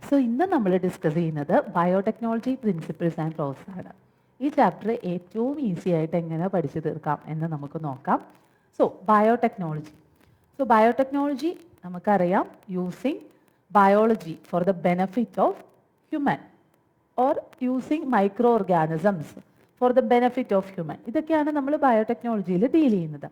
So ഇന്ന് നമ്മൾ discuss ചെയ്യുന്നത് ബയോടെക്നോളജി പ്രിൻസിപ്പിൾസ് ആൻഡ് പ്രോസസ് ആണ്. ഈ ചാപ്റ്റർ ഏറ്റവും ഈസി ആയിട്ട് എങ്ങനെ പഠിച്ചു തീർക്കാം എന്ന് നമുക്ക് നോക്കാം. സോ ബയോടെക്നോളജി നമുക്കറിയാം, using biology for the benefit of human or using micro organisms for the benefit of human. ഇതൊക്കെയാണ് നമ്മൾ ബയോടെക്നോളജിയിൽ ഡീൽ ചെയ്യുന്നത്.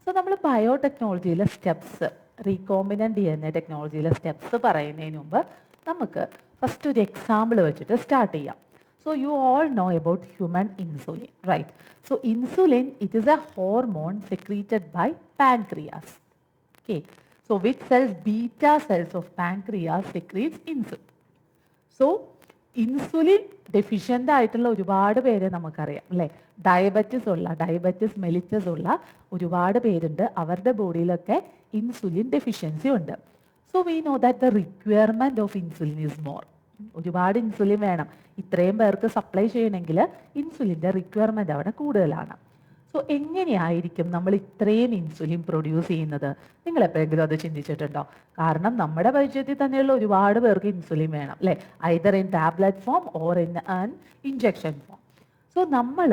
സോ നമ്മൾ ബയോടെക്നോളജിയിലെ സ്റ്റെപ്സ്, റീകോമ്പിനന്റ് DNA ടെക്നോളജിയിലെ സ്റ്റെപ്സ് പറയുന്നതിന് മുമ്പ് നമുക്ക് ഫസ്റ്റ് ഒരു എക്സാമ്പിൾ വെച്ചിട്ട് സ്റ്റാർട്ട് ചെയ്യാം. So you all know about human insulin, right? So insulin, it is a hormone secreted by pancreas. Okay. So which cells? Beta cells of pancreas secretes insulin. So insulin deficient ആയിട്ടുള്ള ഒരുപാട് പേര് നമുക്കറിയാം അല്ലേ. Diabetes mellitus ഉള്ള ഒരുപാട് പേരുണ്ട്. അവരുടെ ബോഡിയിലൊക്കെ insulin deficiency ഉണ്ട്. So we know that the requirement of insulin is more. ഒരുപാട് ഇൻസുലിൻ വേണം. ഇത്രയും പേർക്ക് സപ്ലൈ ചെയ്യണമെങ്കിൽ ഇൻസുലിൻ്റെ റിക്വയർമെൻറ്റ് അവിടെ കൂടുതലാണ്. സോ എങ്ങനെയായിരിക്കും നമ്മൾ ഇത്രയും ഇൻസുലിൻ പ്രൊഡ്യൂസ് ചെയ്യുന്നത്? നിങ്ങൾ എപ്പോഴെങ്കിലും അത് ചിന്തിച്ചിട്ടുണ്ടോ? കാരണം നമ്മുടെ പരിചയത്തിൽ തന്നെയുള്ള ഒരുപാട് പേർക്ക് ഇൻസുലിൻ വേണം അല്ലേ, either in tablet form or in an injection form. So നമ്മൾ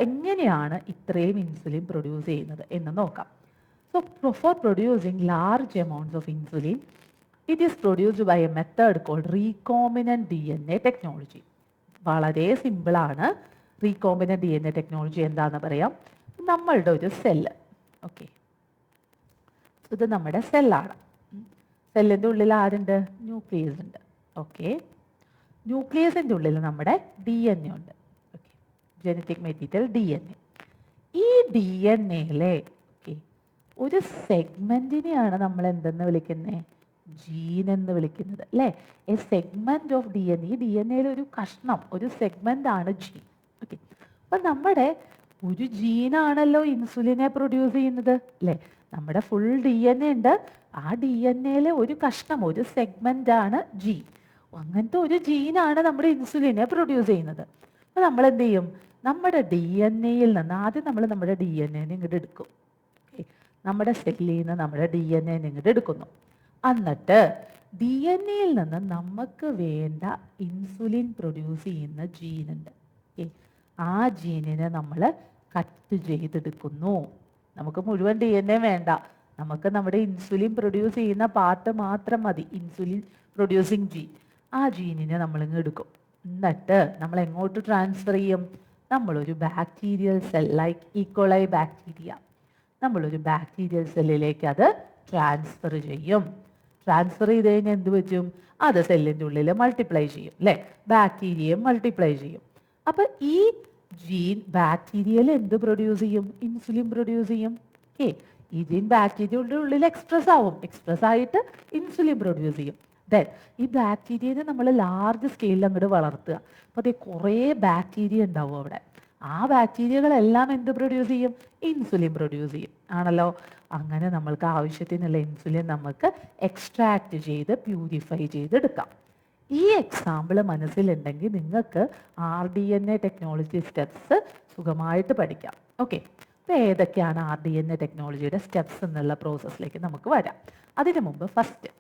എങ്ങനെയാണ് ഇത്രയും ഇൻസുലിൻ പ്രൊഡ്യൂസ് ചെയ്യുന്നത് എന്ന് നോക്കാം. So for producing large amounts of insulin, it is produced by a method called recombinant DNA technology. വളരെ സിമ്പിളാണ്. റീകോമ്പിനന്റ് DNA ടെക്നോളജി എന്താണെന്ന് പറയാം. നമ്മളുടെ ഒരു സെല്ല്, ഓക്കെ, ഇത് നമ്മുടെ സെല്ലാണ്. സെല്ലിൻ്റെ ഉള്ളിൽ ആരുണ്ട്? ന്യൂക്ലിയസ് ഉണ്ട്. ഓക്കെ, ന്യൂക്ലിയസിൻ്റെ ഉള്ളിൽ നമ്മുടെ DNA ഉണ്ട്. Okay, genetic material DNA. ഈ DNAയിലെ ഒരു സെഗ്മെന്റിനെയാണ് നമ്മൾ എന്തെന്ന് വിളിക്കുന്നത്? ജീൻ എന്ന് വിളിക്കുന്നത് അല്ലേ. A segment of DNA. DNAയിലെ ഒരു കഷ്ണം, ഒരു സെഗ്മെന്റ് ആണ് ജീൻ. ഓക്കെ, അപ്പൊ നമ്മുടെ ഒരു ജീനാണല്ലോ ഇൻസുലിനെ പ്രൊഡ്യൂസ് ചെയ്യുന്നത് അല്ലേ. നമ്മുടെ ഫുൾ DNA ഉണ്ട്. ആ DNAയിലെ ഒരു കഷ്ണം, ഒരു സെഗ്മെന്റ് ആണ് ജീൻ. അങ്ങനത്തെ ഒരു ജീനാണ് നമ്മുടെ ഇൻസുലിനെ പ്രൊഡ്യൂസ് ചെയ്യുന്നത്. അപ്പൊ നമ്മൾ എന്ത് ചെയ്യും? നമ്മുടെ DNAയിൽ നിന്ന് ആദ്യം നമ്മൾ നമ്മുടെ DNA ഇങ്ങോട്ട് എടുക്കും. നമ്മുടെ സെല്ലിൽ നിന്ന് നമ്മുടെ DNA ഇങ്ങോട്ട് എടുക്കുന്നു. എന്നിട്ട് DNAയിൽ നിന്ന് നമുക്ക് വേണ്ട ഇൻസുലിൻ പ്രൊഡ്യൂസ് ചെയ്യുന്ന ജീനുണ്ട്. ആ ജീനിനെ നമ്മൾ കട്ട് ചെയ്തെടുക്കുന്നു. നമുക്ക് മുഴുവൻ DNA വേണ്ട, നമുക്ക് നമ്മുടെ ഇൻസുലിൻ പ്രൊഡ്യൂസ് ചെയ്യുന്ന പാർട്ട് മാത്രം മതി, ഇൻസുലിൻ പ്രൊഡ്യൂസിങ് ജീൻ. ആ ജീനിനെ നമ്മളിങ്ങ് എടുക്കും. എന്നിട്ട് നമ്മൾ എങ്ങോട്ട് ട്രാൻസ്ഫർ ചെയ്യും? നമ്മളൊരു bacterial cell like E. coli bacteria, നമ്മളൊരു ബാക്ടീരിയൽ സെല്ലിലേക്ക് അത് ട്രാൻസ്ഫർ ചെയ്യും. ട്രാൻസ്ഫർ ചെയ്ത് കഴിഞ്ഞാൽ എന്ത് പറ്റും? അത് സെല്ലിൻ്റെ ഉള്ളിൽ മൾട്ടിപ്ലൈ ചെയ്യും അല്ലേ. ബാക്ടീരിയയും മൾട്ടിപ്ലൈ ചെയ്യും. അപ്പം ഈ ജീൻ ബാക്ടീരിയയിൽ എന്ത് പ്രൊഡ്യൂസ് ചെയ്യും? ഇൻസുലിൻ പ്രൊഡ്യൂസ് ചെയ്യും. ഈ ജീൻ ബാക്ടീരിയയുടെ ഉള്ളിൽ എക്സ്പ്രസ് ആവും. എക്സ്പ്രസ് ആയിട്ട് ഇൻസുലിൻ പ്രൊഡ്യൂസ് ചെയ്യും. ദെൻ ഈ ബാക്ടീരിയനെ നമ്മൾ ലാർജ് സ്കെയിലിൽ അങ്ങോട്ട് വളർത്തുക. അപ്പോൾ അതേ കുറേ ബാക്ടീരിയ ഉണ്ടാവും അവിടെ. ആ ബാക്ടീരിയകളെല്ലാം എന്ത് പ്രൊഡ്യൂസ് ചെയ്യും? ഇൻസുലിൻ പ്രൊഡ്യൂസ് ചെയ്യും ആണല്ലോ. അങ്ങനെ നമ്മൾക്ക് ആവശ്യത്തിനുള്ള ഇൻസുലിൻ നമുക്ക് എക്സ്ട്രാക്ട് ചെയ്ത് പ്യൂരിഫൈ ചെയ്തെടുക്കാം. ഈ എക്സാമ്പിൾ മനസ്സിലുണ്ടെങ്കിൽ നിങ്ങൾക്ക് RDNA ടെക്നോളജി സ്റ്റെപ്സ് സുഖമായിട്ട് പഠിക്കാം. ഓക്കെ, അപ്പോൾ ഏതൊക്കെയാണ് RDNA ടെക്നോളജിയുടെ സ്റ്റെപ്സ് എന്നുള്ള പ്രോസസ്സിലേക്ക് നമുക്ക് വരാം. അതിനു മുമ്പ് first,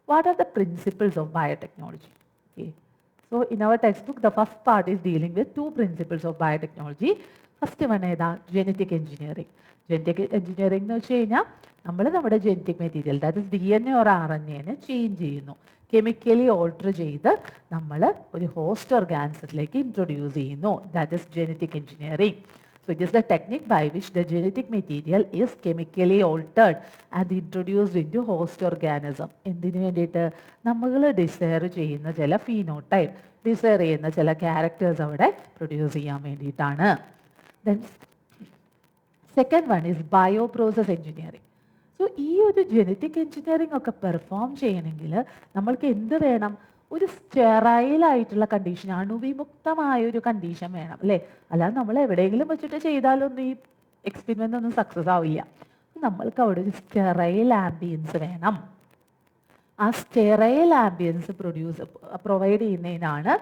what are the principles of biotechnology? Okay, so in our textbook the first part is dealing with two principles of biotechnology. First one ഏതാ? Genetic engineering. ജനറ്റിക് എഞ്ചിനീയറിംഗ് എന്ന് വെച്ച് കഴിഞ്ഞാൽ നമ്മൾ നമ്മുടെ genetic material, that is DNA or RNA change ചെയ്യുന്നു, chemically alter ചെയ്ത് നമ്മൾ ഒരു ഹോസ്റ്റ് ഓർഗാനിസത്തിലേക്ക് ഇൻട്രൊഡ്യൂസ് ചെയ്യുന്നു. That is genetic engineering. So it is the technique by which the genetic material is chemically altered and introduced into host organism. എന്തിനു വേണ്ടിയിട്ട്? നമ്മൾ desire ചെയ്യുന്ന ചില ഫീനോടൈപ്പ്, ഡിസയർ ചെയ്യുന്ന ചില ക്യാരക്ടേഴ്സ് അവിടെ പ്രൊഡ്യൂസ് ചെയ്യാൻ വേണ്ടിയിട്ടാണ്. Then second one is bio process engineering. So ഈ ഒരു ജനറ്റിക് എഞ്ചിനീയറിംഗ് ഒക്കെ പെർഫോം ചെയ്യണമെങ്കിൽ നമ്മൾക്ക് എന്ത് വേണം? ഒരു സ്റ്റെറൈലായിട്ടുള്ള കണ്ടീഷൻ, അണുവിമുക്തമായ ഒരു കണ്ടീഷൻ വേണം അല്ലേ. അല്ലാതെ നമ്മൾ എവിടെയെങ്കിലും വെച്ചിട്ട് ചെയ്താലൊന്നും ഈ എക്സ്പെരിമെൻ്റ് ഒന്നും സക്സസ് ആവില്ല. നമ്മൾക്ക് അവിടെ ഒരു സ്റ്റെറൈൽ ആംബിയൻസ് വേണം. ആ സ്റ്റെറൈൽ ആംബിയൻസ് പ്രൊവൈഡ് ചെയ്യുന്നതിനാണ്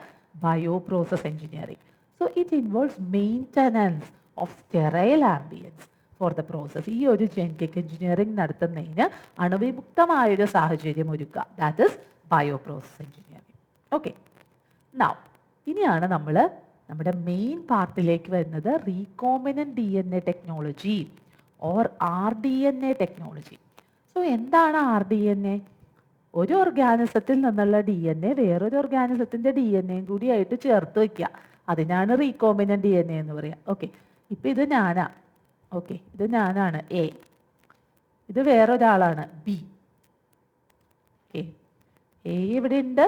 bio process engineering. So it involves maintenance of sterile ambience for the process. ഈ ഒരു ജനറ്റിക് എഞ്ചിനീയറിംഗ് നടത്തുന്നതിന് അണുവിമുക്തമായൊരു സാഹചര്യം ഒരുക്കുക, that is bio process engineering. Okay, now ഇനിയാണ് നമ്മൾ നമ്മുടെ മെയിൻ പാർട്ടിലേക്ക് വരുന്നത്, recombinant D N A technology or RDNA technology. So എന്താണ് RDNA? ഒരു ഓർഗാനിസത്തിൽ നിന്നുള്ള DNA വേറൊരു ഓർഗാനിസത്തിന്റെ DNA കൂടി ആയിട്ട് ചേർത്ത് വയ്ക്കുക, അതിനാണ് റീകോമ്പിനന്റ് DNA എന്ന് പറയാം. ഓക്കെ, ഇപ്പൊ ഇത് ഞാനാ, ഓക്കെ, ഇത് ഞാനാണ് A, ഇത് വേറൊരാളാണ് B. ഓക്കെ, A ഇവിടെ ഉണ്ട്,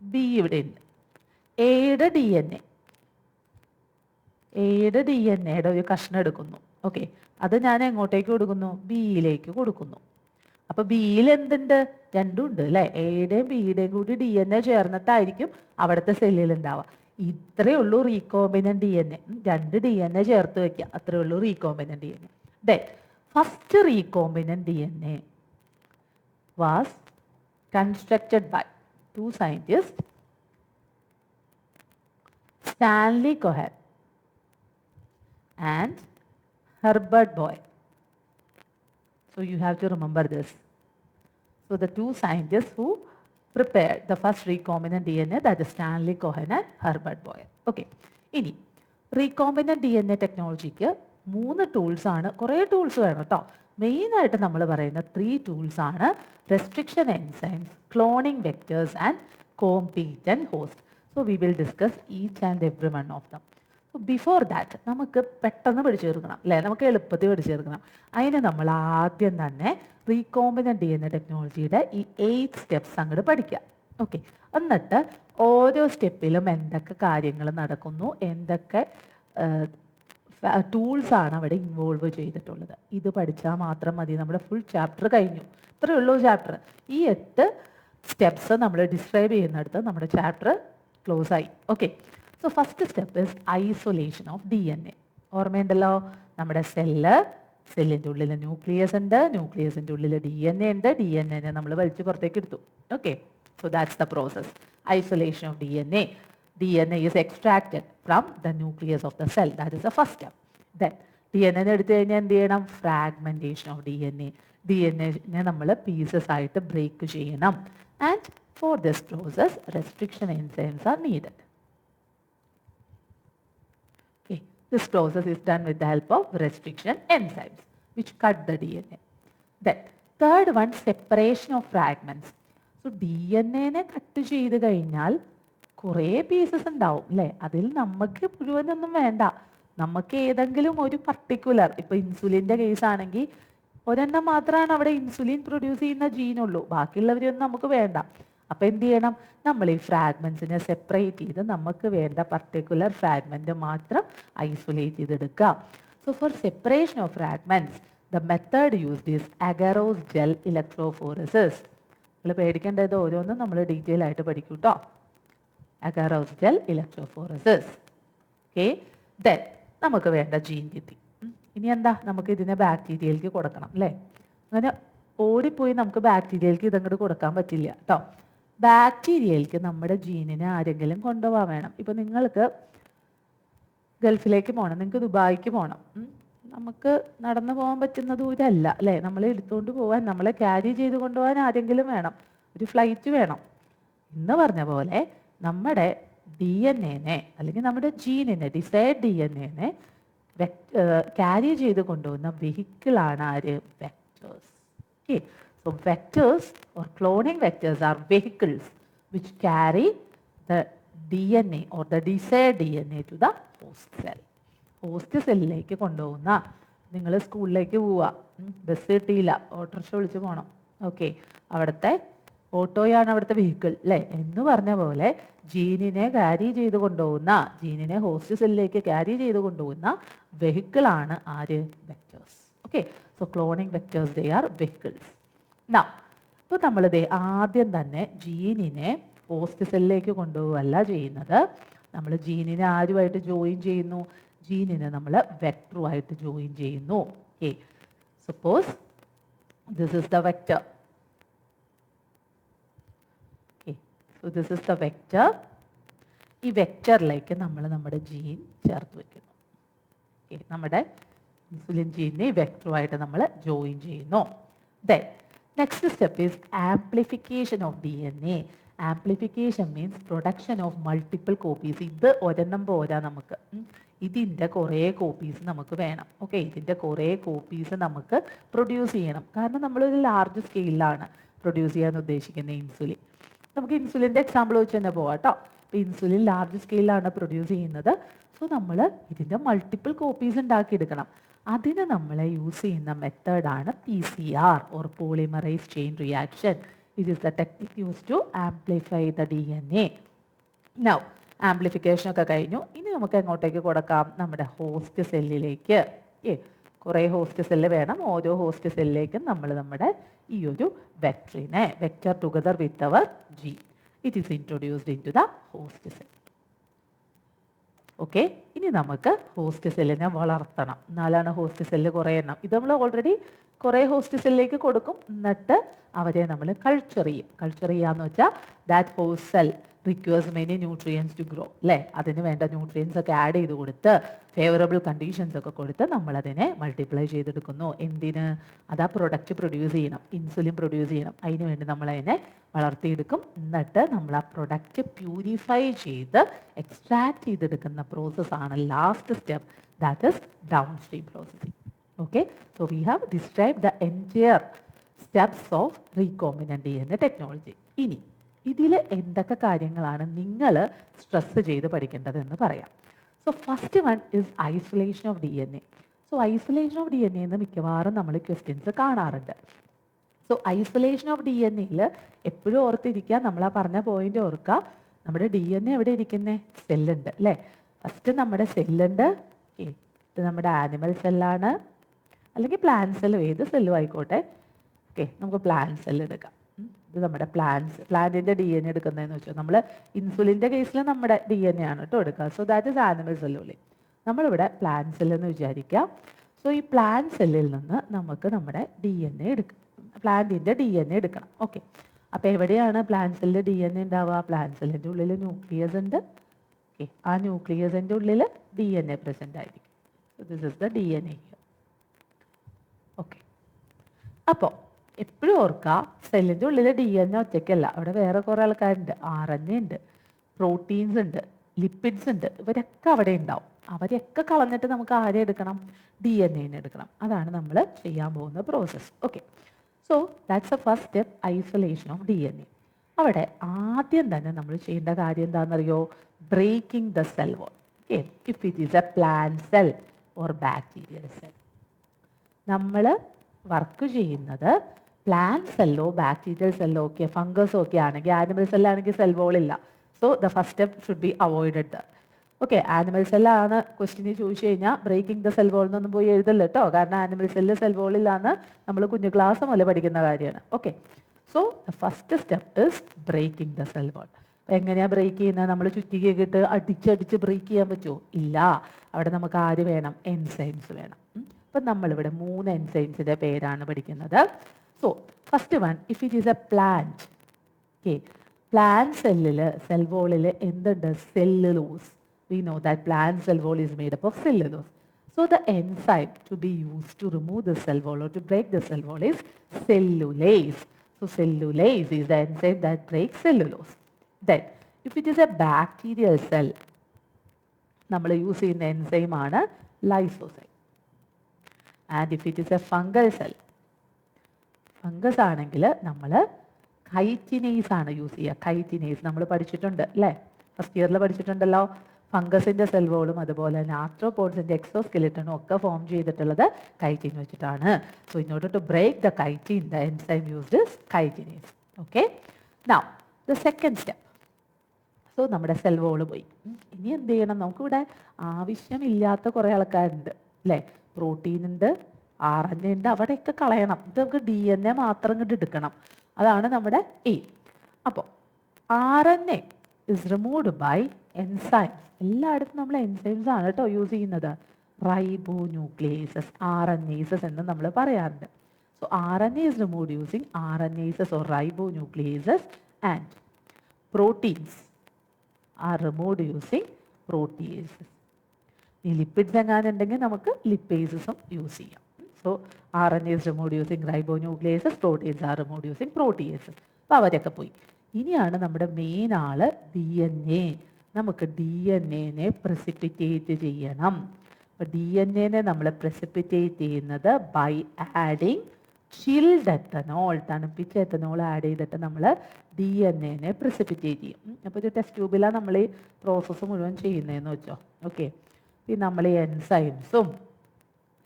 B ഇവിടെ ഉണ്ട്. എയുടെ DNA ഒരു കഷ്ണം എടുക്കുന്നു. ഓക്കെ, അത് ഞാൻ എങ്ങോട്ടേക്ക് കൊടുക്കുന്നു? ബിയിലേക്ക് കൊടുക്കുന്നു. അപ്പൊ ബിയിൽ എന്തുണ്ട്? രണ്ടും ഉണ്ട് അല്ലെ, എയുടെയും ബിയുടെയും കൂടി DNA ചേർന്നിട്ടായിരിക്കും അവിടുത്തെ സെല്ലിൽ ഉണ്ടാവുക. ഇത്രയേ ഉള്ളൂ റീകോമ്പിനന്റ് DNA. രണ്ട് DNA ചേർത്ത് വെക്കുക, അത്രയേ ഉള്ളൂ recombinant DNA. Then first recombinant DNA was constructed by two scientists, Stanley Cohen and Herbert Boyer. So you have to remember this. So the two scientists who prepared the first recombinant DNA, that is Stanley Cohen and Herbert Boyer. Okay. ഇനി recombinant DNA ടെക്നോളജിക്ക് 3 tools ആണ്. കുറേ tools വേണം കേട്ടോ. മെയിനായിട്ട് നമ്മൾ പറയുന്ന 3 tools ആണ്: restriction enzymes, cloning vectors and competent host. So we will discuss each and every one of them. Before that നമുക്ക് പെട്ടെന്ന് പഠിച്ചെടുക്കണം അല്ലേ, നമുക്ക് എളുപ്പത്തിൽ പഠിച്ചെടുക്കണം. അതിന് നമ്മൾ ആദ്യം തന്നെ റീകോമ്പിനന്റ് DNA ടെക്നോളജിയുടെ ഈ 8 സ്റ്റെപ്സ് അങ്ങോട്ട് പഠിക്കാം. ഓക്കെ, എന്നിട്ട് ഓരോ സ്റ്റെപ്പിലും എന്തൊക്കെ കാര്യങ്ങൾ നടക്കുന്നു, എന്തൊക്കെ ടൂൾസ് ആണ് അവിടെ ഇൻവോൾവ് ചെയ്തിട്ടുള്ളത്, ഇത് പഠിച്ചാൽ മാത്രം മതി. നമ്മുടെ ഫുൾ ചാപ്റ്റർ കഴിഞ്ഞു. ഇത്രയേ ഉള്ളൂ ചാപ്റ്റർ. ഈ 8 സ്റ്റെപ്സ് നമ്മൾ ഡിസ്ക്രൈബ് ചെയ്യുന്നിടത്ത് നമ്മുടെ ചാപ്റ്റർ ക്ലോസ് ആയി. Okay, so first step is isolation of DNA. ഓർമ്മയുണ്ടല്ലോ, നമ്മുടെ സെല്ലിൻ്റെ ഉള്ളിൽ ന്യൂക്ലിയസ് ഉണ്ട്, ന്യൂക്ലിയസിൻ്റെ ഉള്ളിൽ DNA ഉണ്ട്, DNA നമ്മൾ വലിച്ചു പുറത്തേക്ക് എടുത്തു. Okay, so that's the process, isolation of DNA. DNA is extracted from the nucleus of the cell. That is the first step. Then DNA എടുത്തു കഴിഞ്ഞാൽ എന്ത് ചെയ്യണം? Fragmentation of DNA. DNA നമ്മൾ പീസസ് ആയിട്ട് ബ്രേക്ക് ചെയ്യണം. And for this process restriction enzymes R needed. Okay, this process is done with the help of restriction enzymes which cut the DNA. Then third one, separation of fragments. So DNA cut ചെയ്ത് കഴിഞ്ഞാൽ കുറേ pieces ഉണ്ടാവും അല്ലേ, അതിൽ നമുക്ക് മുഴുവനൊന്നും വേണ്ട. നമുക്ക് ഏതെങ്കിലും ഒരു പർട്ടിക്കുലർ, ഇപ്പൊ ഇൻസുലിൻ്റെ കേസ് ആണെങ്കിൽ ഒരെണ്ണം മാത്രമാണ് അവിടെ ഇൻസുലിൻ പ്രൊഡ്യൂസ് ചെയ്യുന്ന ജീനുള്ളൂ, ബാക്കിയുള്ളവരൊന്നും നമുക്ക് വേണ്ട. അപ്പൊ എന്ത് ചെയ്യണം? നമ്മൾ ഈ ഫ്രാഗ്മെന്റ്സിനെ സെപ്പറേറ്റ് ചെയ്ത് നമുക്ക് വേണ്ട പർട്ടിക്കുലർ ഫ്രാഗ്മെന്റ് മാത്രം ഐസൊലേറ്റ് ചെയ്തെടുക്കാം. So for separation of fragments the method used is agarose gel electrophoresis. നിങ്ങൾ പേടിക്കേണ്ടത് ഓരോന്നും നമ്മൾ ഡീറ്റെയിൽ ആയിട്ട് പഠിക്കും കേട്ടോ. Agarose gel electrophoresis. Okay, then നമുക്ക് വേണ്ട ജീൻ കിട്ടി. ഇനി എന്താ? നമുക്ക് ഇതിനെ ബാക്ടീരിയയിലേക്ക് കൊടുക്കണം അല്ലേ. അങ്ങനെ ഓടിപ്പോയി നമുക്ക് ബാക്ടീരിയയിലേക്ക് ഇതങ്ങോട്ട് കൊടുക്കാൻ പറ്റില്ല കേട്ടോ. ബാക്ടീരിയയിലേക്ക് നമ്മുടെ ജീനിനെ ആരെങ്കിലും കൊണ്ടുപോകാൻ വേണം. ഇപ്പം നിങ്ങൾക്ക് ഗൾഫിലേക്ക് പോകണം, നിങ്ങൾക്ക് ദുബായിക്ക് പോകണം, നമുക്ക് നടന്നു പോകാൻ പറ്റുന്ന ദൂരമല്ല അല്ലേ. നമ്മളെ എടുത്തുകൊണ്ട് പോകാൻ, നമ്മളെ ക്യാരി ചെയ്ത് കൊണ്ടുപോകാൻ ആരെങ്കിലും വേണം, ഒരു ഫ്ലൈറ്റ് വേണം. എന്ന് പറഞ്ഞ പോലെ നമ്മുടെ DNA അല്ലെങ്കിൽ നമ്മുടെ ജീനിനെ, ഡിസൈഡ് DNA ക്യാരി ചെയ്ത് കൊണ്ടുപോകുന്ന വെഹിക്കിളാണ് ആര്? Vectors. Okay, so vectors or cloning vectors are vehicles which carry the DNA or the desired DNA to the host cell. Host സെല്ലിലേക്ക് കൊണ്ടുപോകുന്ന, നിങ്ങൾ സ്കൂളിലേക്ക് പോവുക, ബസ് കിട്ടിയില്ല, ഓട്ടോറിക്ഷ വിളിച്ച് പോകണം. ഓക്കെ, അവിടുത്തെ ഓട്ടോയാണ് അവിടുത്തെ വെഹിക്കിൾ അല്ലേ. എന്ന് പറഞ്ഞ പോലെ ജീനിനെ ക്യാരി ചെയ്ത് കൊണ്ടുപോകുന്ന, ജീനിനെ ഹോസ്റ്റ് സെല്ലിലേക്ക് ക്യാരി ചെയ്ത് കൊണ്ടുപോകുന്ന വെഹിക്കിളാണ് ആര്? Vectors. Okay, so cloning vectors they are vehicles. നാ ഇപ്പോൾ നമ്മളിത് ആദ്യം തന്നെ ജീനിനെ ഹോസ്റ്റ് സെല്ലിലേക്ക് കൊണ്ടുപോവുകയല്ല ചെയ്യുന്നത്. നമ്മൾ ജീനിനെ ആരുമായിട്ട് ജോയിൻ ചെയ്യുന്നു? ജീനിനെ നമ്മൾ വെക്ടറുമായിട്ട് ജോയിൻ ചെയ്യുന്നു. Okay, suppose this is the vector. So this is the vector. ഈ വെക്ടറിലേക്ക് നമ്മൾ നമ്മുടെ ജീൻ ചേർത്ത് വെക്കുന്നു. ഓക്കെ, നമ്മുടെ ഇൻസുലിൻ ജീനിനെ ഈ വെക്ടറുമായിട്ട് നമ്മൾ ജോയിൻ ചെയ്യുന്നു. Then next step is amplification of DNA. Amplification means production of multiple copies. ഇത് ഒരെണ്ണം പോരാ നമുക്ക്, ഇതിൻ്റെ കുറേ കോപ്പീസ് നമുക്ക് വേണം. ഓക്കെ, ഇതിൻ്റെ കുറേ കോപ്പീസ് നമുക്ക് പ്രൊഡ്യൂസ് ചെയ്യണം. കാരണം നമ്മളൊരു ലാർജ് സ്കെയിലാണ് പ്രൊഡ്യൂസ് ചെയ്യാൻ ഉദ്ദേശിക്കുന്ന ഇൻസുലിൻ. നമുക്ക് ഇൻസുലിൻ്റെ എക്സാമ്പിൾ വെച്ച് തന്നെ പോവാം കേട്ടോ. അപ്പോൾ ഇൻസുലിൻ ലാർജ് സ്കെയിലാണ് പ്രൊഡ്യൂസ് ചെയ്യുന്നത്. സോ നമ്മൾ ഇതിൻ്റെ മൾട്ടിപ്പിൾ കോപ്പീസ് ഉണ്ടാക്കിയെടുക്കണം. അതിന് നമ്മൾ യൂസ് ചെയ്യുന്ന മെത്തേഡാണ് PCR or polymerise chain reaction. It is the technique use to amplify the DNA. Now amplification ഒക്കെ കഴിഞ്ഞു. ഇനി നമുക്ക് എങ്ങോട്ടേക്ക് കൊടുക്കാം? നമ്മുടെ ഹോസ്റ്റ് സെല്ലിലേക്ക്. കുറേ ഹോസ്റ്റ് സെല്ല് വേണം. ഓരോ ഹോസ്റ്റ് സെല്ലിലേക്കും നമ്മൾ നമ്മുടെ ഈ ഒരു വെക്ടറിനെ, vector together with our gene, it is introduced into the host cell. Okay, ഇനി നമുക്ക് ഹോസ്റ്റ് സെല്ലിനെ വളർത്തണം. എന്നാലാണ് ഹോസ്റ്റ് സെല്ല് കുറേ എണ്ണം. ഇത് നമ്മൾ ഓൾറെഡി കുറേ ഹോസ്റ്റ് സെല്ലിലേക്ക് കൊടുക്കും. എന്നിട്ട് അവരെ നമ്മൾ കൾച്ചർ ചെയ്യും. കൾച്ചർ ചെയ്യാന്ന് വെച്ചാൽ that host cell requires many nutrients to grow, അല്ലേ? അതിന് വേണ്ട ന്യൂട്രിയൻസ് ഒക്കെ ആഡ് ചെയ്ത് കൊടുത്ത് ഫേവറബിൾ കണ്ടീഷൻസ് ഒക്കെ കൊടുത്ത് നമ്മളതിനെ മൾട്ടിപ്ലൈ ചെയ്തെടുക്കുന്നു. എന്തിന്? അത് ആ പ്രൊഡക്റ്റ് പ്രൊഡ്യൂസ് ചെയ്യണം, ഇൻസുലിൻ പ്രൊഡ്യൂസ് ചെയ്യണം. അതിന് വേണ്ടി നമ്മളതിനെ വളർത്തിയെടുക്കും. എന്നിട്ട് നമ്മൾ ആ പ്രൊഡക്റ്റ് പ്യൂരിഫൈ ചെയ്ത് എക്സ്ട്രാക്ട് ചെയ്തെടുക്കുന്ന പ്രോസസ്സാണ് last step, that is down stream processing. Okay, so we have describe the entire steps of recombinant DNA technology. ഇനി ഇതിൽ എന്തൊക്കെ കാര്യങ്ങളാണ് നിങ്ങൾ സ്ട്രെസ് ചെയ്ത് പഠിക്കേണ്ടതെന്ന് പറയാം. So first one is isolation of DNA. So isolation of DNA എന്ന് മിക്കവാറും നമ്മൾ ക്വസ്റ്റ്യൻസ് കാണാറുണ്ട്. സോ ഐസൊലേഷൻ ഓഫ് DNA എപ്പോഴും ഓർത്തിരിക്കുക, നമ്മൾ ആ പറഞ്ഞ പോയിന്റ് ഓർക്കുക. നമ്മുടെ DNA എവിടെ ഇരിക്കുന്നേ? സെല്ലുണ്ട്, അല്ലേ? ഫസ്റ്റ് നമ്മുടെ സെല്ലുണ്ട്. ഇത് നമ്മുടെ ആനിമൽ സെല്ലാണ്, അല്ലെങ്കിൽ പ്ലാന്റ് സെല്ലും, ഏത് സെല്ലും ആയിക്കോട്ടെ. ഓക്കെ, നമുക്ക് പ്ലാന്റ് സെല്ല് എടുക്കാം. ഇത് നമ്മുടെ പ്ലാന്റിൻ്റെ DNA എടുക്കുന്നതെന്ന് വെച്ചാൽ നമ്മൾ ഇൻസുലിൻ്റെ കേസിൽ നമ്മുടെ DNA ആണ് കേട്ടോ എടുക്കുക. സോ ദാറ്റ് ഇസ് ആനിമൽ സെല്ലുള്ളിൽ. നമ്മളിവിടെ പ്ലാന്റ് സെല്ലെന്ന് വിചാരിക്കാം. സോ ഈ പ്ലാന്റ് സെല്ലിൽ നിന്ന് നമുക്ക് നമ്മുടെ DNA എടുക്കാം, പ്ലാന്റിൻ്റെ DNA എടുക്കണം. ഓക്കെ, അപ്പോൾ എവിടെയാണ് പ്ലാന്റ് സെല്ലിൽ DNA ഉണ്ടാവുക? പ്ലാന്റ് സെല്ലിൻ്റെ ഉള്ളിൽ ന്യൂക്ലിയസ് ഉണ്ട്. ഓക്കെ, ആ ന്യൂക്ലിയസിൻ്റെ ഉള്ളിൽ DNA പ്രസൻ്റ് ആയിരിക്കും. This is the DNA. Okay, അപ്പോൾ എപ്പോഴും ഓർക്കുക, സെല്ലിൻ്റെ ഉള്ളിൽ DNA ഒറ്റയ്ക്കല്ല, അവിടെ വേറെ കുറേ ആൾക്കാരുണ്ട്. RNA ഉണ്ട്, പ്രോട്ടീൻസ് ഉണ്ട്, ലിപ്പിഡ്സ് ഉണ്ട്. ഇവരൊക്കെ അവിടെ ഉണ്ടാവും. അവരെയൊക്കെ കളഞ്ഞിട്ട് നമുക്ക് ആരെ എടുക്കണം? DNA എടുക്കണം. അതാണ് നമ്മൾ ചെയ്യാൻ പോകുന്ന process. Okay, so that's a first step, isolation of DNA. അവിടെ ആദ്യം തന്നെ നമ്മൾ ചെയ്യേണ്ട കാര്യം എന്താണെന്നറിയോ? Breaking the cell wall. Okay, if it is a plant cell or bacterial cell. നമ്മൾ വർക്ക് ചെയ്യുന്നത് പ്ലാന്റ് സെല്ലോ ബാക്ടീരിയൽ സെല്ലോ ഒക്കെ ഫംഗസോ ഒക്കെ ആണെങ്കിൽ, ആനിമൽ സെല്ലാണെങ്കിൽ സെൽ വോൾ ഇല്ല. So the first step should be avoided. Okay, animal സെല്ലാണ് ക്വസ്റ്റിന് ചോദിച്ചു കഴിഞ്ഞാൽ ബ്രേക്കിംഗ് ദ സെൽ വോൾ എന്നൊന്നും പോയി എഴുതല്ലോ കേട്ടോ. കാരണം ആനിമൽ സെല്ല് സെൽ വോളില്ലാന്ന് നമ്മൾ കുഞ്ഞു ക്ലാസ് മുതൽ പഠിക്കുന്ന കാര്യമാണ്. Okay, so the first step is breaking the cell wall. എങ്ങനെയാണ് ബ്രേക്ക് ചെയ്യുന്നത്? നമ്മൾ ചുറ്റികയൊക്കെ ഇട്ട് അടിച്ചടിച്ച് ബ്രേക്ക് ചെയ്യാൻ പറ്റുമോ? ഇല്ല. അവിടെ നമുക്ക് ആര് വേണം? എൻസൈംസ് വേണം. അപ്പം നമ്മളിവിടെ 3 എൻസൈംസിൻ്റെ പേരാണ് പഠിക്കുന്നത്. So first one, if it is a plant. Okay, plant സെല്ലിൽ സെൽ വോളിൽ എന്തുണ്ട്? Cellulose. We know that plant cell wall is made up of cellulose. So the enzyme to be used to remove the cell wall or to break the cell wall is cellulase. So cellulase is the enzyme that breaks cellulose. Then if it is a bacterial cell, നമ്മൾ use ചെയ്യുന്ന enzyme ആണ് lysozyme. And if it is A fungal cell, fungus ആണെങ്കിൽ നമ്മൾ chitinase ആണ് use ചെയ്യുക. Chitinase നമ്മൾ പഠിച്ചിട്ടുണ്ട് അല്ലേ? ഫസ്റ്റ് ഇയറിൽ പഠിച്ചിട്ടുണ്ടല്ലോ. ഫംഗസിൻ്റെ സെൽ വോളും അതുപോലെ തന്നെ ആർത്രോപോഡ്സിൻ്റെ എക്സോസ്കെലിറ്റണും ഒക്കെ ഫോം ചെയ്തിട്ടുള്ളത് കൈറ്റിൻ വെച്ചിട്ടാണ്. So in order to break the chitin, the enzyme used is chitinase. Okay, now the second step. So നമ്മുടെ സെൽ വോള് പോയി. ഇനി എന്ത് ചെയ്യണം? നമുക്കിവിടെ ആവശ്യമില്ലാത്ത കുറേ ആൾക്കാരുണ്ട് അല്ലേ? പ്രോട്ടീൻ ഉണ്ട്, RNA ഉണ്ട്, അവിടെയൊക്കെ കളയണം. ഇത് നമുക്ക് DNA മാത്രം ഇങ്ങോട്ട് എടുക്കണം. അതാണ് നമ്മുടെ എയിം. അപ്പോൾ RNA is removed by enzymes. എല്ലായിടത്തും നമ്മൾ എൻസൈംസ് ആണ് കേട്ടോ യൂസ് ചെയ്യുന്നത്. റൈബോ ന്യൂക്ലിയേസസ്, RNases എന്ന് നമ്മൾ പറയാറുണ്ട്. So RNA is removed using RNases or റൈബോ nucleases and proteins are removed using proteases. ഈ ലിപ്പിഡ്സ് എങ്ങാനുണ്ടെങ്കിൽ നമുക്ക് ലിപ്പേസസും യൂസ് ചെയ്യാം. So RNA is removed using ribonucleases, proteins are removed using proteases. അപ്പോൾ അവരൊക്കെ പോയി. ഇനിയാണ് നമ്മുടെ മെയിൻ ആള് DNA. നമുക്ക് DNA പ്രസിപ്പിറ്റേറ്റ് ചെയ്യണം. അപ്പോൾ DNA നമ്മൾ പ്രസിപ്പിറ്റേറ്റ് ചെയ്യുന്നത് ബൈ ആഡിങ് ചിൽഡ് എത്തനോൾ. തണുപ്പിച്ച എത്തനോൾ ആഡ് ചെയ്തിട്ട് നമ്മൾ DNA പ്രസിപ്പിറ്റേറ്റ് ചെയ്യും. അപ്പോൾ ഒരു ടെസ്റ്റ് ട്യൂബിലാണ് നമ്മൾ ഈ പ്രോസസ്സ് മുഴുവൻ ചെയ്യുന്നതെന്ന് വെച്ചോ. ഓക്കെ, ഈ നമ്മൾ ഈ എൻസൈംസും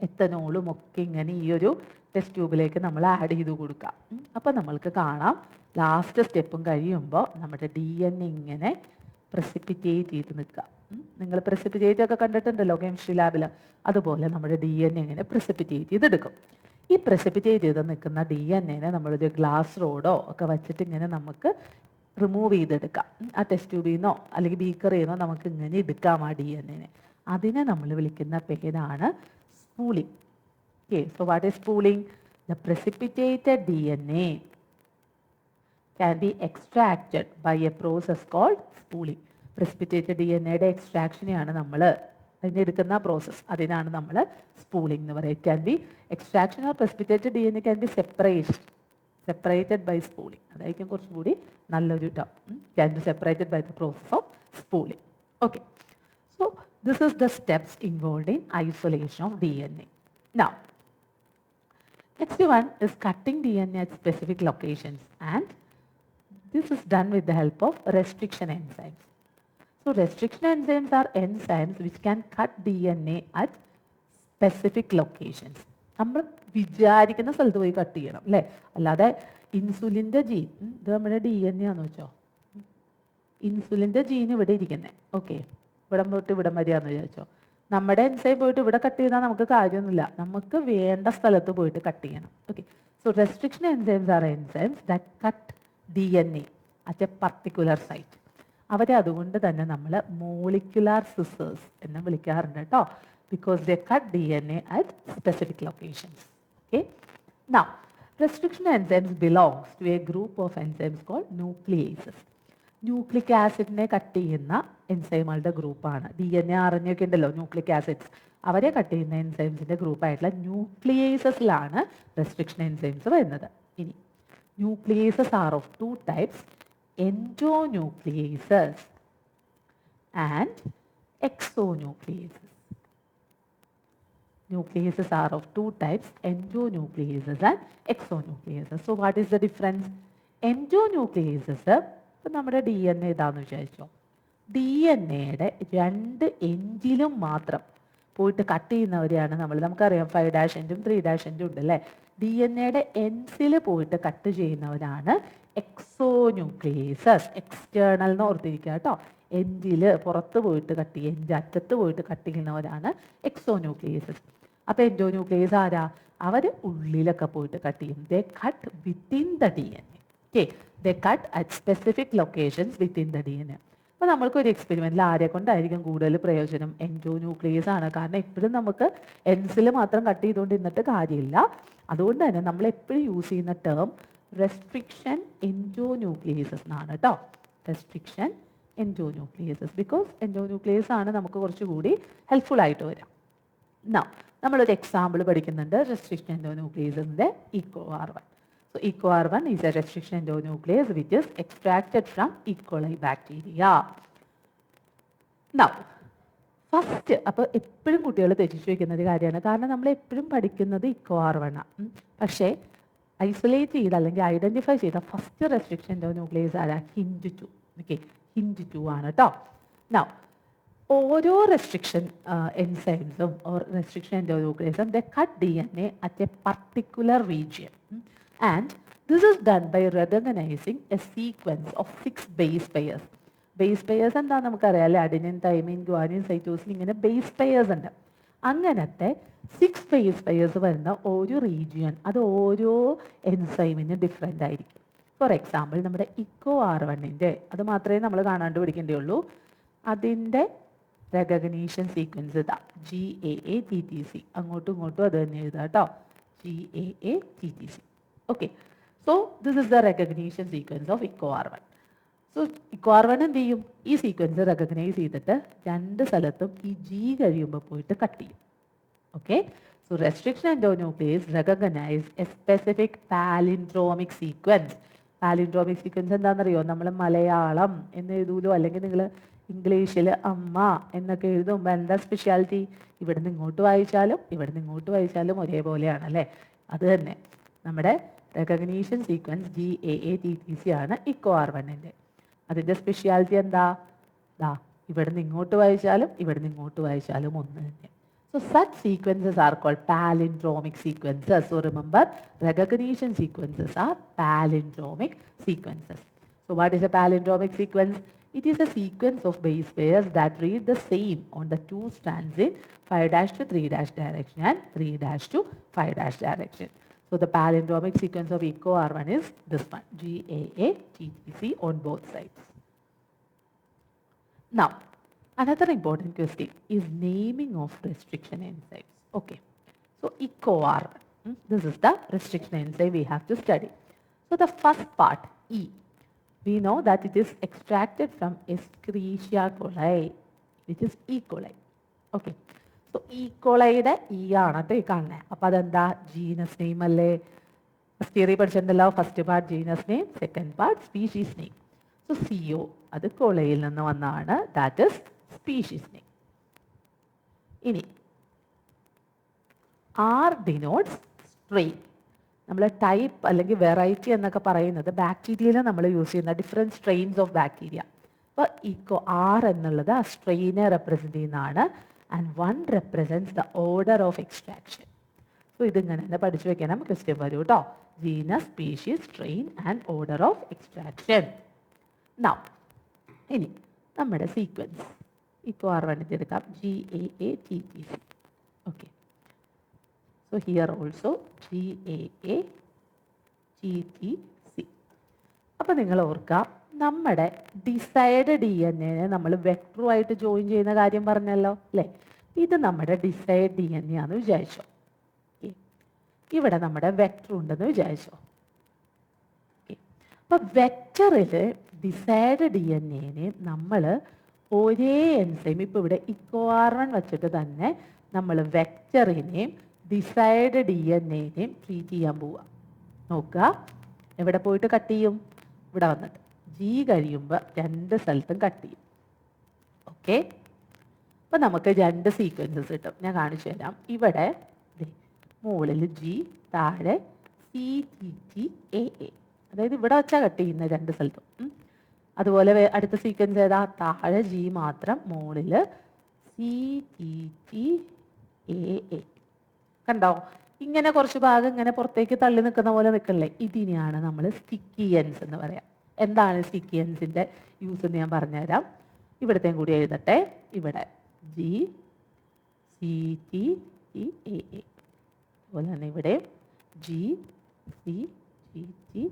എത്തനോളും ഒക്കെ ഇങ്ങനെ ഈ ഒരു ടെസ്റ്റ് ട്യൂബിലേക്ക് നമ്മൾ ആഡ് ചെയ്ത് കൊടുക്കാം. അപ്പോൾ നമ്മൾക്ക് കാണാം ലാസ്റ്റ് സ്റ്റെപ്പും കഴിയുമ്പോൾ നമ്മുടെ DNA ഇങ്ങനെ പ്രസിപ്പിറ്റേറ്റ് ചെയ്ത് നിൽക്കുക. നിങ്ങൾ പ്രസിപ്പിറ്റേറ്റ് ഒക്കെ കണ്ടിട്ടുണ്ടല്ലോ കെമിസ്ട്രി ലാബിൽ. അതുപോലെ നമ്മുടെ DNA ഇങ്ങനെ പ്രസിപ്പിറ്റേറ്റ് ചെയ്തെടുക്കും. ഈ പ്രസിപ്പിറ്റേറ്റ് ചെയ്ത് നിൽക്കുന്ന DNA നമ്മളൊരു ഗ്ലാസ് റോഡോ ഒക്കെ വെച്ചിട്ട് ഇങ്ങനെ നമുക്ക് റിമൂവ് ചെയ്തെടുക്കാം. ആ ടെസ്റ്റ് ട്യൂബിൽ നിന്നോ അല്ലെങ്കിൽ ബീക്കറിൽ നിന്നോ നമുക്ക് ഇങ്ങനെ എടുക്കാം ആ DNA. അതിനെ നമ്മൾ വിളിക്കുന്ന പേരാണ് spooling. Okay, so what is spooling? The precipitated DNA can be extracted by a process called spooling. Precipitated DNAയുടെ എക്സ്ട്രാക്ഷനെയാണ് നമ്മൾ അതിനെടുക്കുന്ന പ്രോസസ്സ്, അതിനാണ് നമ്മൾ സ്പൂളിംഗ് എന്ന് പറയുക. It can be extraction or precipitated DNA can be separated by spooling. അതായിരിക്കും കുറച്ചുകൂടി നല്ലൊരു term. Can be separated by the process of spooling. Okay, so this is the steps involved in isolation of DNA. Now, next one is cutting DNA at specific locations, and this is done with the help of restriction enzymes. So restriction enzymes are enzymes which can cut DNA at specific locations. നമ്മൾ വിചാരിക്കുന്ന സ്ഥലത്ത് പോയി cut ചെയ്യണം അല്ലേ. അല്ലാതെ ഇൻസുലിൻ്റെ gene ഇത് നമ്മുടെ DNA ആണെന്ന് വെച്ചോ. ഇൻസുലിൻ്റെ ജീൻ ഇവിടെ ഇരിക്കുന്നത്, ഓക്കെ, ഇവിടം തൊട്ട് ഇവിടം വരെയാണെന്ന് വിചാരിച്ചോ. നമ്മുടെ എൻസൈം പോയിട്ട് ഇവിടെ കട്ട് ചെയ്താൽ നമുക്ക് കാര്യമൊന്നുമില്ല. നമുക്ക് വേണ്ട സ്ഥലത്ത് പോയിട്ട് കട്ട് ചെയ്യണം. Okay, so restriction enzymes are enzymes that cut DNA at a particular site. അവരെ അതുകൊണ്ട് തന്നെ നമ്മൾ മോളിക്കുലാർ സിസേഴ്സ് എന്ന് വിളിക്കാറുണ്ട് കേട്ടോ. Because they cut DNA at specific locations. Okay, now restriction enzymes belongs to a group of enzymes called nucleases. Nucleic ആസിഡിനെ cut ചെയ്യുന്ന എൻസൈമുകളുടെ ഗ്രൂപ്പാണ്. DNA RNA ഒക്കെ ഉണ്ടല്ലോ ന്യൂക്ലിക് ആസിഡ്സ്, അവരെ കട്ട് ചെയ്യുന്ന എൻസൈംസിന്റെ ഗ്രൂപ്പായിട്ടുള്ള ന്യൂക്ലിയേസസിലാണ് റെസ്ട്രിക്ഷൻ എൻസൈംസ് വരുന്നത്. ഇനി nucleases are of two types, endonucleases and exonucleases. Nucleases are of two types, endonucleases and exonucleases. So what is the difference? Endonucleases ഇപ്പം നമ്മുടെ DNA ഇതാന്ന് വിചാരിച്ചോ. DNAയുടെ 2 എൻഡിലും മാത്രം പോയിട്ട് കട്ട് ചെയ്യുന്നവരെയാണ് നമുക്കറിയാം 5' എൻഡും 3' എൻഡും ഉണ്ട് അല്ലേ. DNA എൻസിൽ പോയിട്ട് കട്ട് ചെയ്യുന്നവരാണ് എക്സോന്യൂക്ലിയേസസ്. എക്സ്റ്റേണൽ എന്ന് ഓർത്തിരിക്കുക കേട്ടോ. എൻഡിൽ പുറത്ത് പോയിട്ട് കട്ട് ചെയ്യുക, എൻഡ് അറ്റത്ത് പോയിട്ട് കട്ട് ചെയ്യുന്നവരാണ് എക്സോന്യൂക്ലിയേസസ്. അപ്പോൾ എൻഡോന്യൂക്ലിയേസ് ആരാ? അവർ ഉള്ളിലൊക്കെ പോയിട്ട് കട്ട് ചെയ്യും. They cut within the DNA. Okay, they cut at specific locations within the DNA. അപ്പോൾ നമ്മൾക്കൊരു എക്സ്പെരിമെൻറ്റിൽ ആരെ കൊണ്ടായിരിക്കും കൂടുതൽ പ്രയോജനം? എൻഡോന്യൂക്ലിയേസ് ആണ്. കാരണം എപ്പോഴും നമുക്ക് എൻസിൽ മാത്രം കട്ട് ചെയ്തുകൊണ്ടിരുന്നിട്ട് കാര്യമില്ല. അതുകൊണ്ട് തന്നെ നമ്മൾ എപ്പോഴും യൂസ് ചെയ്യുന്ന ടേം റെസ്ട്രിക്ഷൻ എൻഡോന്യൂക്ലിയേസസ് എന്നാണ് കേട്ടോ. റെസ്ട്രിക്ഷൻ എൻഡോന്യൂക്ലിയേസസ്, ബിക്കോസ് എൻഡോന്യൂക്ലിയേസ് ആണ് നമുക്ക് കുറച്ചുകൂടി ഹെൽപ്ഫുൾ ആയിട്ട് വരാം. നമ്മളൊരു എക്സാമ്പിൾ പഠിക്കുന്നുണ്ട് restriction എൻഡോന്യൂക്ലിയേസിൻ്റെ EcoR1. So EcoR1 is a restriction endonuclease which is extracted from E. coli bacteria. Now, first, അപ്പോൾ എപ്പോഴും കുട്ടികൾ തെറ്റിച്ചു വയ്ക്കുന്ന ഒരു കാര്യമാണ്. കാരണം നമ്മൾ എപ്പോഴും പഠിക്കുന്നത് EcoR1 ആണ്. പക്ഷേ ഐസൊലേറ്റ് ചെയ്ത് അല്ലെങ്കിൽ ഐഡൻറ്റിഫൈ ചെയ്ത ഫസ്റ്റ് റെസ്ട്രിക്ഷൻ എൻഡോന്യൂക്ലിയേസ് ആരാ? HindII. ഓക്കെ, HindII ആണ് കേട്ടോ. Now, ഓരോ റെസ്ട്രിക്ഷൻ എൻസൈംസും ഓർ റെസ്ട്രിക്ഷൻ എൻഡോന്യൂക്ലിയേസും they cut DNA at a particular region. And this is done by recognizing a sequence of 6 base pairs. Base pairs എന്താ നമുക്കറിയാം അല്ലേ? അഡിനിൻ, തൈമിൻ, ഗ്വാനിൻ, സൈറ്റോസിൻ, ഇങ്ങനെ base pairs ഉണ്ട്. അങ്ങനത്തെ 6 ബേസ് പെയേഴ്സ് വരുന്ന ഒരു റീജിയൻ അത് ഓരോ എൻസൈമിന് ഡിഫറെൻ്റ് ആയിരിക്കും. ഫോർ എക്സാമ്പിൾ നമ്മുടെ EcoR1ൻ്റെ അത് മാത്രമേ നമ്മൾ കാണാണ്ട് പിടിക്കേണ്ടതുള്ളൂ. അതിൻ്റെ റെക്കഗ്നീഷൻ സീക്വൻസ് ഇതാ GAATTC. അങ്ങോട്ടും ഇങ്ങോട്ടും അത് തന്നെ എഴുതാം കേട്ടോ, GAATTC. Okay, so this is the recognition sequence of EcoR1. So EcoR1 എന്ത് ചെയ്യും? ഈ സീക്വൻസ് റെക്കഗ്നൈസ് ചെയ്തിട്ട് 2 സ്ഥലത്തും ഈ G കഴിയുമ്പോൾ പോയിട്ട് കട്ട് ചെയ്യും. Okay, so restriction endonuclease recognize a specific palindromic sequence palindromic sequence എന്താണെന്നറിയോ? നമ്മൾ മലയാളം എന്ന് എഴുതൂലോ, അല്ലെങ്കിൽ നിങ്ങൾ ഇംഗ്ലീഷിൽ അമ്മ എന്നൊക്കെ എഴുതുമ്പോൾ എന്താ സ്പെഷ്യാലിറ്റി? ഇവിടുന്ന് ഇങ്ങോട്ട് വായിച്ചാലും ഇവിടുന്ന് ഇങ്ങോട്ട് വായിച്ചാലും ഒരേപോലെയാണ് അല്ലേ? അത് തന്നെ നമ്മുടെ റെക്കഗ്നീഷൻ സീക്വൻസ് GAATTC ആണ് ഇക്കോ R1ൻ്റെ. അതിൻ്റെ സ്പെഷ്യാലിറ്റി എന്താ? ദാ ഇവിടുന്ന് ഇങ്ങോട്ട് വായിച്ചാലും ഇവിടുന്ന് ഇങ്ങോട്ട് വായിച്ചാലും ഒന്ന് തന്നെ. So such sequences are called palindromic sequences. So remember, recognition sequences are palindromic sequences. So what is a palindromic sequence? It is a sequence of base pairs that read the same on the two strands in 5' to 3' direction and 3' to 5' direction. So the palindromic sequence of echo R1 is this one, GAATTC on both sides. Now, another important question is naming of restriction enzymes. Okay, so echo R1, this is the restriction enzyme we have to study. So the first part, E, we know that it is extracted from Escherichia coli, which is E. coli. Okay, so E. coliയുടെ E ആണ് ഈ കാണുന്നത്. അപ്പോൾ അതെന്താ? Genus name അല്ലേ? First ഇയറിൽ പഠിച്ചിട്ടുണ്ടല്ലോ. First part genus name, second part species name. So CO അത് കൊളയിൽ നിന്ന് വന്നാണ്, ദാറ്റ് ഇസ് സ്പീഷീസ് നെയിം. ഇനി R ഡിനോട്ട്സ് സ്ട്രെയിൻ. നമ്മൾ ടൈപ്പ് അല്ലെങ്കിൽ വെറൈറ്റി എന്നൊക്കെ പറയുന്നത് ബാക്ടീരിയയിൽ നമ്മൾ യൂസ് ചെയ്യുന്ന ഡിഫറെൻറ്റ് സ്ട്രെയിൻസ് ഓഫ് ബാക്ടീരിയ. അപ്പോൾ ഇക്കോ R എന്നുള്ളത് ആ സ്ട്രെയിനെ റെപ്രസെൻറ്റ് ചെയ്യുന്നതാണ്. And 1 represents the order of extraction. So ഇതിങ്ങനെ തന്നെ പഠിച്ചു വെക്കണം, ക്വസ്റ്റ്യൻ വരൂ കേട്ടോ. Genus, species, strain and order of extraction. Now ഇനി നമ്മുടെ സീക്വൻസ് ഇക്കോ R1 എടുക്കാം, GAATTC. Okay, so here also GAATTC. അപ്പോൾ നിങ്ങൾ ഓർക്കുക, നമ്മുടെ ഡിസൈഡ് DNA നമ്മൾ വെക്ടറുമായിട്ട് ജോയിൻ ചെയ്യുന്ന കാര്യം പറഞ്ഞല്ലോ അല്ലേ? ഇത് നമ്മുടെ ഡിസൈഡ് DNA ആണെന്ന് വിചാരിച്ചോ. ഇവിടെ നമ്മുടെ വെക്ടർ ഉണ്ടെന്ന് വിചാരിച്ചോ. അപ്പോൾ വെക്ടറിൽ ഡിസൈഡ് DNA നമ്മൾ ഒരേ എൻസൈം, ഇപ്പോൾ ഇവിടെ ഇക്കോ R1 വച്ചിട്ട് തന്നെ നമ്മൾ വെക്ടറിനെയും ഡിസൈഡ് DNA-നെയും ട്രീറ്റ് ചെയ്യാൻ പോവുക. നോക്കുക, എവിടെ പോയിട്ട് കട്ട് ചെയ്യും? ഇവിടെ വന്നിട്ട് G കഴിയുമ്പോൾ രണ്ട് സ്ഥലത്തും കട്ട് ചെയ്യും. ഓക്കെ, അപ്പം നമുക്ക് രണ്ട് സീക്വൻസസ് കിട്ടും. ഞാൻ കാണിച്ചു തരാം. ഇവിടെ മുകളിൽ G, താഴെ CTTAA, അതായത് ഇവിടെ വെച്ചാൽ കട്ട് ചെയ്യുന്ന രണ്ട് സ്ഥലത്തും. അതുപോലെ അടുത്ത സീക്വൻസ് ഏതാ? താഴെ G മാത്രം, മുകളിൽ CTTAA. കണ്ടോ? ഇങ്ങനെ കുറച്ച് ഭാഗം ഇങ്ങനെ പുറത്തേക്ക് തള്ളി നിൽക്കുന്ന പോലെ നിൽക്കണില്ലേ? ഇതിനെയാണ് നമ്മൾ സ്റ്റിക്കി എൻസ് എന്ന് പറയാം. എന്താണ് സ്റ്റിക്കി എൻസിൻ്റെ യൂസ് എന്ന് ഞാൻ പറഞ്ഞുതരാം. ഇവിടത്തെയും കൂടി എഴുതട്ടെ. ഇവിടെ GCTTAA, അതുപോലെ തന്നെ ഇവിടെ GCTTAA.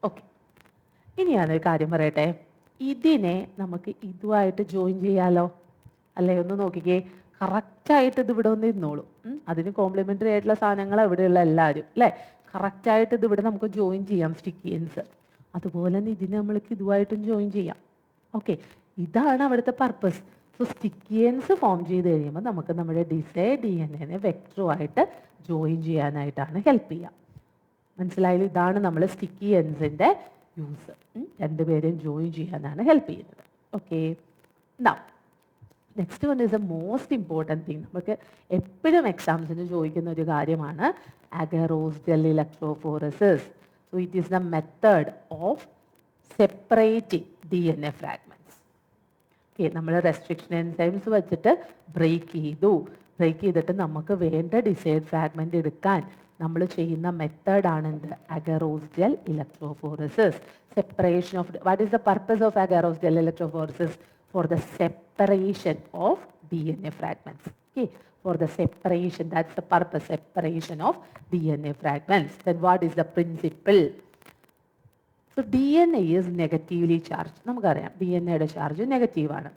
ഓക്കെ, ഇനി ഞാനൊരു കാര്യം പറയട്ടെ. ഇതിനെ നമുക്ക് ഇതുമായിട്ട് ജോയിൻ ചെയ്യാലോ അല്ലേ? ഒന്ന് നോക്കിക്കേ, കറക്റ്റായിട്ട് ഇത് ഇവിടെ ഒന്ന് ഇരുന്നോളൂ. അതിന് കോംപ്ലിമെൻ്ററി ആയിട്ടുള്ള സാധനങ്ങൾ ഇവിടെയുള്ള എല്ലാവരും അല്ലേ? കറക്റ്റായിട്ട് ഇത് ഇവിടെ നമുക്ക് ജോയിൻ ചെയ്യാം സ്റ്റിക്കിയൻസ്. അതുപോലെ തന്നെ ഇതിനെ നമ്മൾക്ക് ഇതുമായിട്ടും ജോയിൻ ചെയ്യാം. ഓക്കെ, ഇതാണ് അവിടുത്തെ പർപ്പസ്. സോ സ്റ്റിക്കിയൻസ് ഫോം ചെയ്ത് കഴിയുമ്പോൾ നമുക്ക് നമ്മുടെ ഡിസൈഡ് DNA വെക്ടറുമായിട്ട് ജോയിൻ ചെയ്യാനായിട്ടാണ് ഹെൽപ്പ് ചെയ്യുക. മനസ്സിലായാലും? ഇതാണ് നമ്മൾ സ്റ്റിക്കിയൻസിൻ്റെ യൂസ്. രണ്ടുപേരെയും ജോയിൻ ചെയ്യാനാണ് ഹെൽപ്പ് ചെയ്യുന്നത്. Okay, now next one is a most important thing. നമുക്ക് എപ്പോഴും എക്സാംസിന് ചോദിക്കുന്ന ഒരു കാര്യമാണ് agarose gel electrophoresis. So it is the method of separating DNA fragments. Okay, നമ്മൾ റെസ്ട്രിക്ഷൻ എൻസൈംസ് വെച്ചിട്ട് ബ്രേക്ക് ചെയ്തിട്ട് നമുക്ക് വേണ്ട ഡിസൈഡ് ഫ്രാഗ്മെൻറ്റ് എടുക്കാൻ നമ്മൾ ചെയ്യുന്ന മെത്തേഡാണ് എന്ത്? Agarose gel electrophoresis. Separation of, what is the purpose of agarose gel electrophoresis? For the separation of DNA fragments. Okay, for the separation, that's the purpose, separation of DNA fragments. Then what is the principle? So DNA is negatively charged. നമുക്കറിയാം DNAയുടെ charge negative ആണ്.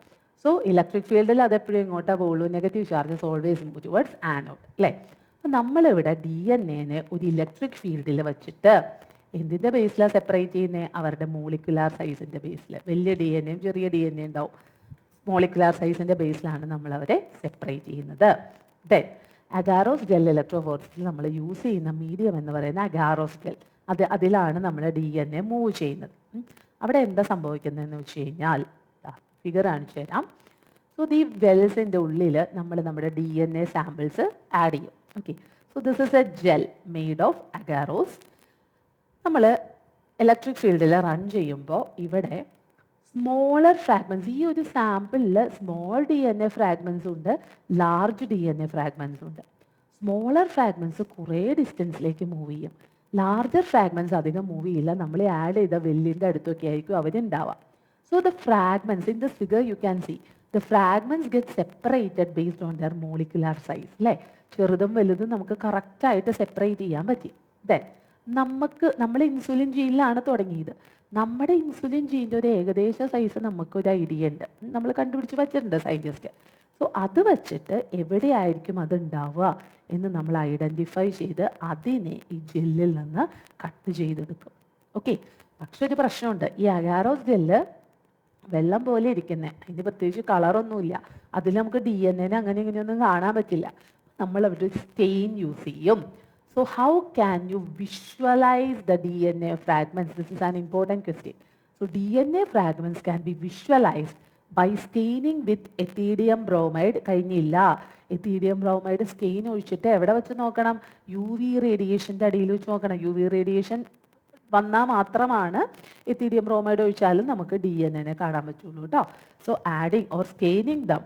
So electric ഫീൽഡിൽ അതെപ്പോഴും ഇങ്ങോട്ടാ പോകുള്ളൂ. Negative charges always move towards anode അല്ലേ? അപ്പം നമ്മളിവിടെ DNA ഒരു ഇലക്ട്രിക് ഫീൽഡിൽ വെച്ചിട്ട് എന്തിൻ്റെ ബേസിലാണ് സെപ്പറേറ്റ് ചെയ്യുന്നത്? അവരുടെ മോളിക്കുലാർ സൈസിൻ്റെ ബേസിൽ. വലിയ DNA-യും ചെറിയ DNA ഉണ്ടാവും. മോളിക്കുലാർ സൈസിൻ്റെ ബേസിലാണ് നമ്മൾ അവരെ സെപ്പറേറ്റ് ചെയ്യുന്നത്. ദെൻ അഗാരോസ് ജെൽ ഇലക്ട്രോഫോറസിസിൽ നമ്മൾ യൂസ് ചെയ്യുന്ന മീഡിയം എന്ന് പറയുന്നത് അഗാരോസ് ജെൽ. അതിലാണ് നമ്മൾ DNA മൂവ് ചെയ്യുന്നത്. അവിടെ എന്താ സംഭവിക്കുന്നതെന്ന് വെച്ച് കഴിഞ്ഞാൽ ഫിഗർ കാണിച്ചു തരാം. സോ ഈ വെൽസിൻ്റെ ഉള്ളിൽ നമ്മൾ നമ്മുടെ DNA സാമ്പിൾസ് ആഡ് ചെയ്യും. Okay, so this is a gel made of agarose. നമ്മൾ ഇലക്ട്രിക് ഫീൽഡിൽ റൺ ചെയ്യുമ്പോൾ ഇവിടെ സ്മോളർ ഫ്രാഗ്മെൻറ്റ്സ്, ഈ ഒരു സാമ്പിളിൽ സ്മോൾ DNA ഫ്രാഗ്മെൻറ്റ്സ് ഉണ്ട്, ലാർജ് DNA ഫ്രാഗ്മെൻറ്റ്സ് ഉണ്ട്. സ്മോളർ ഫ്രാഗ്മെൻറ്റ്സ് കുറേ ഡിസ്റ്റൻസിലേക്ക് മൂവ് ചെയ്യും, ലാർജർ ഫ്രാഗ്മെൻറ്റ്സ് അധികം മൂവ് ചെയ്യില്ല. നമ്മൾ ആഡ് ചെയ്ത വെല്ലിൻ്റെ അടുത്തൊക്കെ ആയിരിക്കും അവരുണ്ടാവുക. So the fragments in the figure you can see the fragments get separated based on their molecular size. അല്ലേ, ചെറുതും വലുതും നമുക്ക് കറക്റ്റായിട്ട് സെപ്പറേറ്റ് ചെയ്യാൻ പറ്റി. ദെൻ നമ്മൾ ഇൻസുലിൻ ജീനിലാണ് തുടങ്ങിയത്. നമ്മുടെ ഇൻസുലിൻ ജീൻ്റെ ഒരു ഏകദേശ സൈസ് നമുക്കൊരു ഐഡിയ ഉണ്ട്, നമ്മൾ കണ്ടുപിടിച്ച് വെച്ചിട്ടുണ്ട് സയൻറ്റിസ്റ്റ്. സോ അത് വെച്ചിട്ട് എവിടെയായിരിക്കും അത് ഉണ്ടാവുക എന്ന് നമ്മൾ ഐഡൻറ്റിഫൈ ചെയ്ത് അതിനെ ഈ ജെല്ലിൽ നിന്ന് കട്ട് ചെയ്തെടുക്കും. ഓക്കെ, പക്ഷെ ഒരു പ്രശ്നമുണ്ട്, ഈ അഗാറോസ് ജെല്ല് വെള്ളം പോലെ ഇരിക്കുന്നത്, അതിന് പ്രത്യേകിച്ച് കളറൊന്നുമില്ല, അതിൽ നമുക്ക് DNA അങ്ങനെ ഇങ്ങനെയൊന്നും കാണാൻ പറ്റില്ല. നമ്മൾ അവിടെ സ്റ്റെയിൻ യൂസ് ചെയ്യും. So how can you visualize the DNA fragments? This is an important question. So DNA fragments can be visualized by staining with ethidium bromide. കഴിഞ്ഞില്ല, ethidium bromide സ്റ്റെയിൻ ഒഴിച്ചിട്ട് എവിടെ വെച്ച് നോക്കണം? UV റേഡിയേഷൻ്റെ അടിയിൽ വെച്ച് നോക്കണം. UV റേഡിയേഷൻ വന്നാൽ മാത്രമാണ് ethidium bromide ഒഴിച്ചാലും നമുക്ക് DNA കാണാൻ പറ്റുള്ളൂ കേട്ടോ. So adding or staining them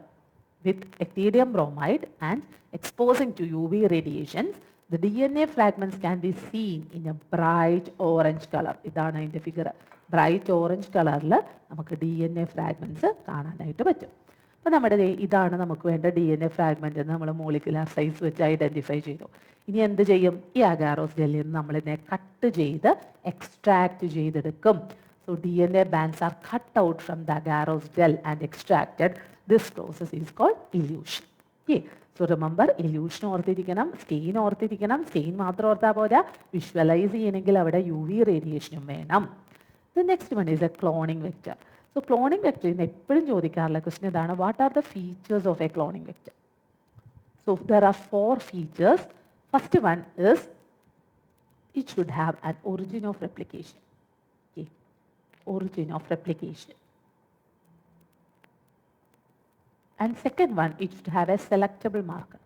with ethidium bromide and exposing to UV radiations, the DNA fragments can be seen in a bright orange color. ഇതാണ് അതിൻ്റെ ഫിഗർ. ബ്രൈറ്റ് ഓറഞ്ച് കളറിൽ നമുക്ക് DNA ഫ്രാഗ്മെൻറ്റ്സ് കാണാനായിട്ട് പറ്റും. അപ്പോൾ നമ്മുടെ ഇതാണ് നമുക്ക് വേണ്ട DNA ഫ്രാഗ്മെൻ്റ് എന്ന് നമ്മൾ മോളിക്കുലാർ സൈസ് വെച്ച് ഐഡൻറ്റിഫൈ ചെയ്തു. ഇനി എന്ത് ചെയ്യും? ഈ അഗാറോസ് ജെല്ലിൽ നിന്ന് നമ്മളിതിനെ കട്ട് ചെയ്ത് എക്സ്ട്രാക്ട് ചെയ്തെടുക്കും. So DNA bands are cut out from the agarose gel and extracted. This process is called elution. Okay. So remember, elution ഓർത്തിരിക്കണം, സ്റ്റെയിൻ ഓർത്തിരിക്കണം. സ്റ്റെയിൻ മാത്രം ഓർത്താൽ പോരാ, വിഷ്വലൈസ് ചെയ്യണമെങ്കിൽ അവിടെ UV റേഡിയേഷനും വേണം. The next one is a cloning vector. So cloning vector ഇന്ന് എപ്പോഴും ചോദിക്കാറുള്ള ക്വസ്റ്റ്യൻ ഇതാണ്, what are the features of a cloning vector? So there are 4 features. First one is it should have an origin of replication. Okay. Origin of replication. And second one, it should have a selectable marker.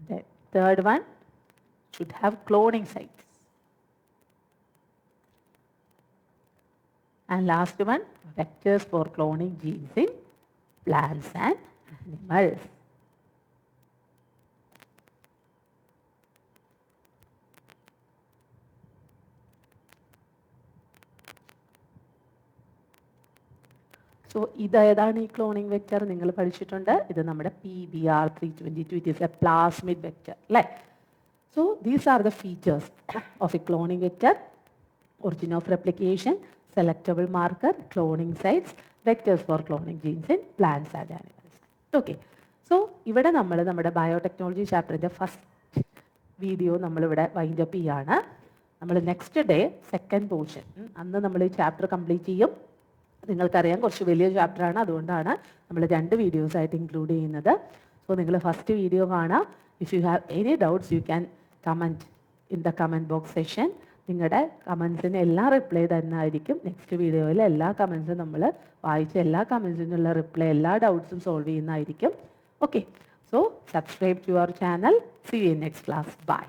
The third one should have cloning sites. And last one, vectors for cloning genes in plants and animals. So ഇതേതാണ് ഈ cloning vector? നിങ്ങൾ പഠിച്ചിട്ടുണ്ട്, ഇത് നമ്മുടെ PBR322. It is a plasmid vector അല്ലേ? So these are the features of a cloning vector: origin of replication, selectable marker, cloning sites, vectors for cloning genes in plants and animals. Okay, so ഇവിടെ നമ്മൾ നമ്മുടെ biotechnology ചാപ്റ്ററിൻ്റെ first video നമ്മളിവിടെ wind up ചെയ്യാണ്. നമ്മൾ next day second portion, അന്ന് നമ്മൾ ഈ ചാപ്റ്റർ കംപ്ലീറ്റ് ചെയ്യും. നിങ്ങൾക്കറിയാം കുറച്ച് വലിയ ചാപ്റ്ററാണ്, അതുകൊണ്ടാണ് നമ്മൾ 2 വീഡിയോസായിട്ട് ഇൻക്ലൂഡ് ചെയ്യുന്നത്. സോ നിങ്ങൾ ഫസ്റ്റ് വീഡിയോ കാണാം. If you have any doubts you can comment in the comment box session. നിങ്ങളുടെ കമൻസിന് എല്ലാം റിപ്ലൈ തന്നെയായിരിക്കും. നെക്സ്റ്റ് വീഡിയോയിൽ എല്ലാ കമൻസും നമ്മൾ വായിച്ച എല്ലാ കമൻസിനുള്ള റിപ്ലൈ, എല്ലാ ഡൗട്ട്സും സോൾവ് ചെയ്യുന്നതായിരിക്കും. Okay, so subscribe to our channel. See you in next class. By.